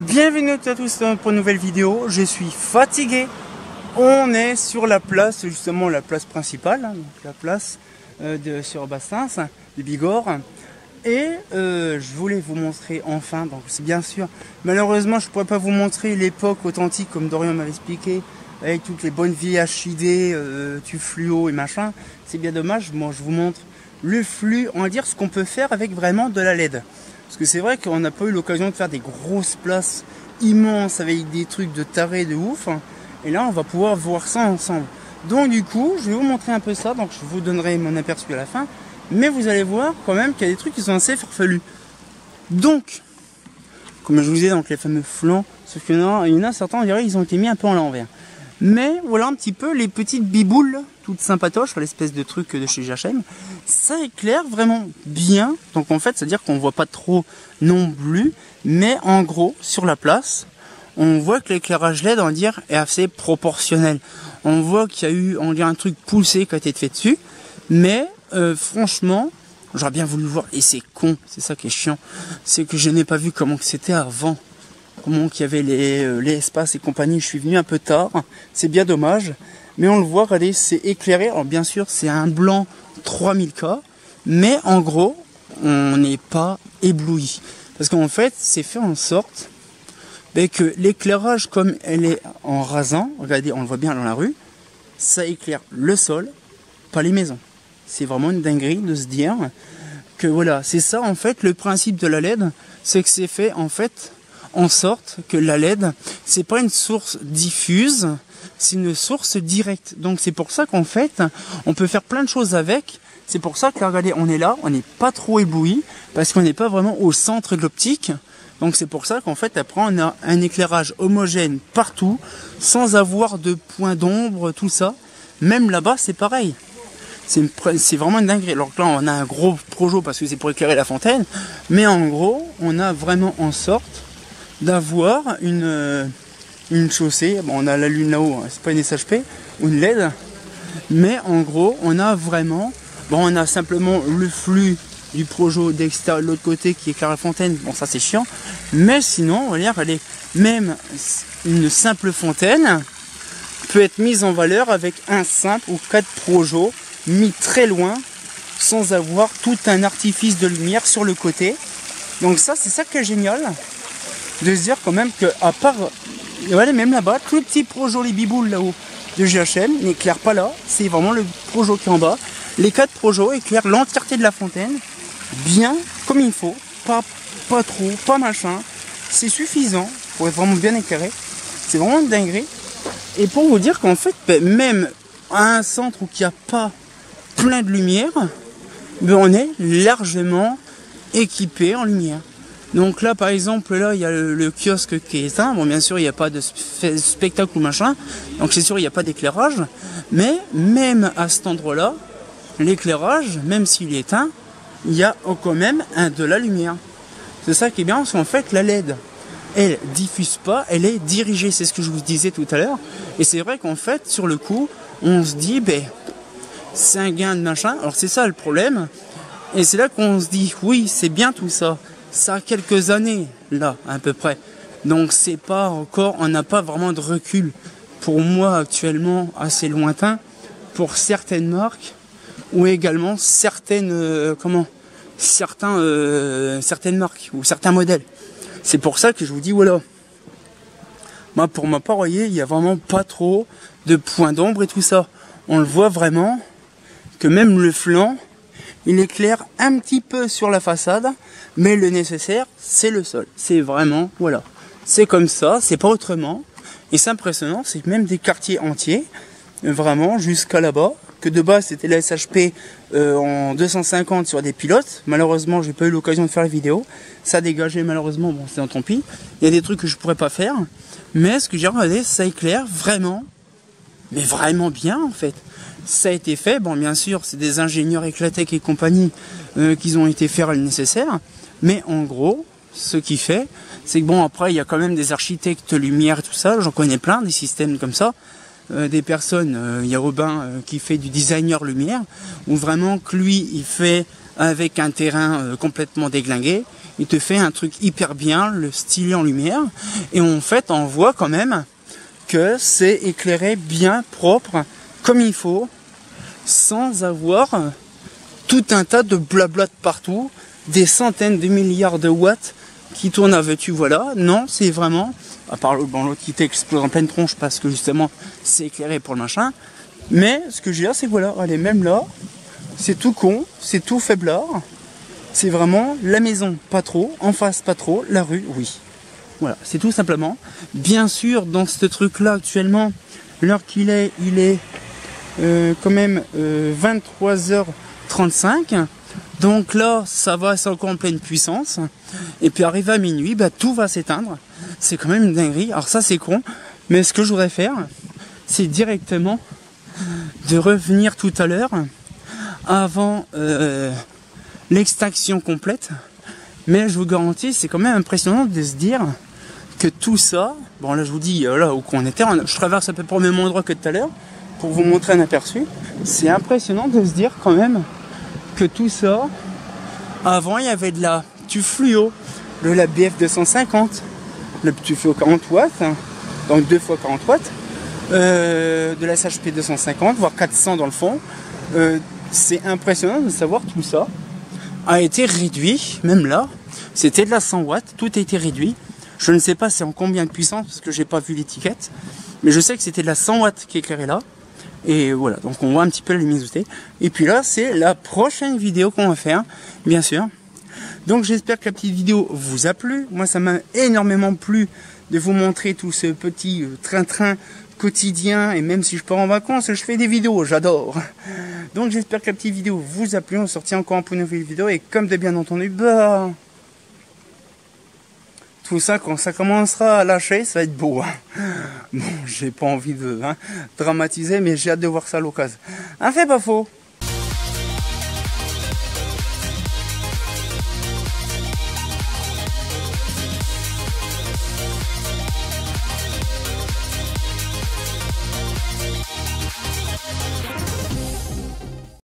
Bienvenue à tous pour une nouvelle vidéo. Je suis fatigué. On est sur la place, justement la place principale, donc la place sur Bastins, de Bigorre. Et je voulais vous montrer enfin, donc c'est bien sûr, malheureusement je ne pourrais pas vous montrer l'époque authentique comme Dorian m'avait expliqué, avec toutes les bonnes vieilles HID, tubes fluo et machin. C'est bien dommage. Moi je vous montre le flux, on va dire ce qu'on peut faire avec vraiment de la LED. Parce que c'est vrai qu'on n'a pas eu l'occasion de faire des grosses places immenses avec des trucs de taré de ouf. Et là, on va pouvoir voir ça ensemble. Donc du coup, je vais vous montrer un peu ça. Donc je vous donnerai mon aperçu à la fin. Mais vous allez voir quand même qu'il y a des trucs qui sont assez farfelus. Donc, comme je vous disais, donc les fameux flancs. Sauf qu'il y en a certains, on dirait, ils ont été mis un peu en l'envers. Mais voilà un petit peu les petites biboules, toutes sympatoches, l'espèce de truc de chez H&M. Ça éclaire vraiment bien. Donc en fait, c'est-à-dire qu'on voit pas trop non plus. Mais en gros, sur la place, on voit que l'éclairage LED, on va dire, est assez proportionnel. On voit qu'il y a eu, on dirait, un truc poussé qui a été fait dessus. Mais franchement, j'aurais bien voulu voir. Et c'est con, c'est ça qui est chiant. C'est que je n'ai pas vu comment c'était avant. Comment qu'il y avait les espaces et compagnie. Je suis venu un peu tard, c'est bien dommage, mais on le voit, regardez, c'est éclairé. Alors bien sûr c'est un blanc 3000K, mais en gros on n'est pas ébloui, parce qu'en fait c'est fait en sorte que l'éclairage, comme elle est en rasant, regardez, on le voit bien dans la rue, ça éclaire le sol, pas les maisons. C'est vraiment une dinguerie de se dire que voilà, c'est ça en fait le principe de la LED, c'est que c'est fait en fait en sorte que la LED, c'est pas une source diffuse, c'est une source directe. Donc c'est pour ça qu'en fait, on peut faire plein de choses avec. C'est pour ça que, regardez, on est là, on n'est pas trop ébloui, parce qu'on n'est pas vraiment au centre de l'optique. Donc c'est pour ça qu'en fait, après, on a un éclairage homogène partout, sans avoir de points d'ombre, tout ça. Même là-bas, c'est pareil. C'est vraiment une dinguerie. Alors que là, on a un gros projo, parce que c'est pour éclairer la fontaine. Mais en gros, on a vraiment en sorte d'avoir une chaussée. Bon, on a la lune là-haut, c'est pas une SHP ou une LED, mais en gros on a vraiment, bon, on a simplement le flux du projo d'extérieur de l'autre côté qui éclaire la fontaine. Bon, ça c'est chiant, mais sinon on va dire, allez, même une simple fontaine peut être mise en valeur avec un simple ou 4 projos mis très loin, sans avoir tout un artifice de lumière sur le côté. Donc ça, c'est ça qui est génial, de se dire quand même que, à part, voilà, même là-bas, tout le petit projo, les biboules là-haut de GHM n'éclaire pas là, c'est vraiment le projo qui est en bas. Les 4 projos éclairent l'entièreté de la fontaine, bien comme il faut, pas trop, pas machin, c'est suffisant pour être vraiment bien éclairé. C'est vraiment une dinguerie. Et pour vous dire qu'en fait, même à un centre où il n'y a pas plein de lumière, on est largement équipé en lumière. Donc là, par exemple, là, il y a le kiosque qui est éteint. Bon, bien sûr, il n'y a pas de spectacle ou machin. Donc, c'est sûr, il n'y a pas d'éclairage. Mais même à cet endroit-là, l'éclairage, même s'il est éteint, il y a quand même de la lumière. C'est ça qui est bien, parce qu'en fait, la LED, elle diffuse pas, elle est dirigée. C'est ce que je vous disais tout à l'heure. Et c'est vrai qu'en fait, sur le coup, on se dit, c'est un gain de machin. Alors, c'est ça le problème. Et c'est là qu'on se dit, oui, c'est bien tout ça. Ça a quelques années, là, à peu près. Donc c'est pas encore, on n'a pas vraiment de recul. Pour moi, actuellement, assez lointain, pour certaines marques, ou également certaines, certaines marques, ou certains modèles. C'est pour ça que je vous dis, voilà. Moi, pour ma part, vous voyez, il n'y a vraiment pas trop de points d'ombre et tout ça. On le voit vraiment, que même le flanc, il éclaire un petit peu sur la façade, mais le nécessaire, c'est le sol. C'est vraiment, voilà. C'est comme ça, c'est pas autrement. Et c'est impressionnant, c'est même des quartiers entiers, vraiment, jusqu'à là-bas, que de base, c'était la SHP en 250 sur des pilotes. Malheureusement, j'ai pas eu l'occasion de faire la vidéo. Ça a dégagé, malheureusement, bon, c'est tant pis. Il y a des trucs que je pourrais pas faire. Mais ce que j'ai regardé, ça éclaire vraiment, mais vraiment bien, en fait. Ça a été fait, bon, bien sûr, c'est des ingénieurs Eclatec et compagnie qui ont été faire le nécessaire, mais en gros, ce qui fait, c'est que bon, après, il y a quand même des architectes lumière et tout ça, j'en connais plein, des systèmes comme ça, des personnes, il y a Robin qui fait du designer lumière, où vraiment que lui, il fait avec un terrain complètement déglingué. Il te fait un truc hyper bien, le stylé en lumière. Et en fait, on voit quand même que c'est éclairé bien propre, comme il faut, sans avoir tout un tas de blabla de partout, des centaines de milliards de watts qui tournent à veux-tu voilà. Non, c'est vraiment, à part l'autre qui t'explose en pleine tronche parce que justement c'est éclairé pour le machin. Mais ce que je veux dire, c'est que voilà, allez, même là, c'est tout con, c'est tout faiblard. C'est vraiment la maison, pas trop, en face, pas trop, la rue, oui. Voilà, c'est tout simplement. Bien sûr, dans ce truc-là, actuellement, l'heure qu'il est, il est quand même 23h35. Donc là, ça va, c'est encore en pleine puissance. Et puis arrivé à minuit, bah, tout va s'éteindre. C'est quand même une dinguerie. Alors ça, c'est con. Mais ce que je voudrais faire, c'est directement de revenir tout à l'heure avant l'extinction complète. Mais je vous garantis, c'est quand même impressionnant de se dire que tout ça, bon là je vous dis là où on était, je traverse à peu près au même endroit que tout à l'heure pour vous montrer un aperçu. C'est impressionnant de se dire quand même que tout ça, avant il y avait de la fluo, de la BF 250, le fluo 40 watts, donc 2 fois 40 watts, de la SHP 250, voire 400 dans le fond. C'est impressionnant de savoir tout ça a été réduit, même là, c'était de la 100 watts, tout a été réduit. Je ne sais pas c'est en combien de puissance, parce que j'ai pas vu l'étiquette, mais je sais que c'était de la 100 watts qui éclairait là. Et voilà, donc on voit un petit peu la luminosité. Et puis là, c'est la prochaine vidéo qu'on va faire, bien sûr. Donc j'espère que la petite vidéo vous a plu. Moi, ça m'a énormément plu de vous montrer tout ce petit train-train quotidien. Et même si je pars en vacances, je fais des vidéos, j'adore. Donc j'espère que la petite vidéo vous a plu. On sortit encore pour une nouvelle vidéo. Et comme de bien entendu, bah, tout ça, quand ça commencera à lâcher, ça va être beau. Bon, j'ai pas envie de dramatiser, mais j'ai hâte de voir ça à l'occasion. Un fait pas faux.